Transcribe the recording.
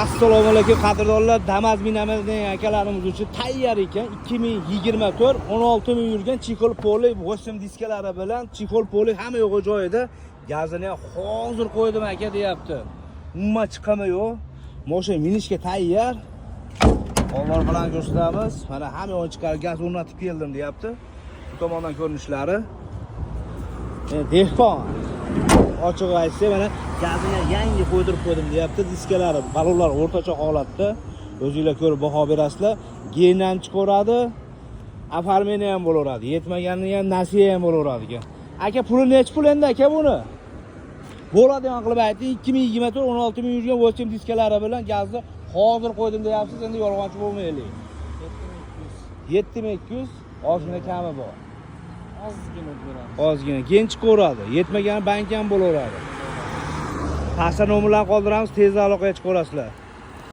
Assalomu alaykum qadrdonlar, Damas binamizning akalarimiz uchun tayyor ekan 2024 16 ming yurgan Chikol Poli 8 diskalari bilan Chikol Poli hamma yo'g'i joyida. Gazini hozir qo'ydim aka deyapti. Umuman chiqami yo'q. Mashina minishga tayyor. Onlar bilan ko'rsatamiz. Mana hamma yo'g'ini chiqarib gaz o'rnatib keldim deyapti. Bu tomondan ko'rinishlari. Dehqon ochiq aytsa mana gazini yangi qo'ydirib qo'ydim deyapti. Diskalari, balonlar o'rtacha holatda. O'zingizlar ko'rib baho berasizlar. Gendan chiqaradi. Afarmeni ham bo'laveradi. Yetmaganini ham nasiya ham bo'laveradi ekan. Aka puli nech pul endi aka buni? Bo'ladigan qilib ayting, 2024 16 ming yurgan o'lcham diskalari bilan gazni hozir qo'ydim deyapsiz, endi yolg'onchi bo'lmaylik. 7200 ozgina kami bor. Ozgina keyin chiqaveradi. Yetmagan bank ham bo'laveradi. Pastda nomerlarni qoldiramiz, tez aloqaga chiqaverasizlar.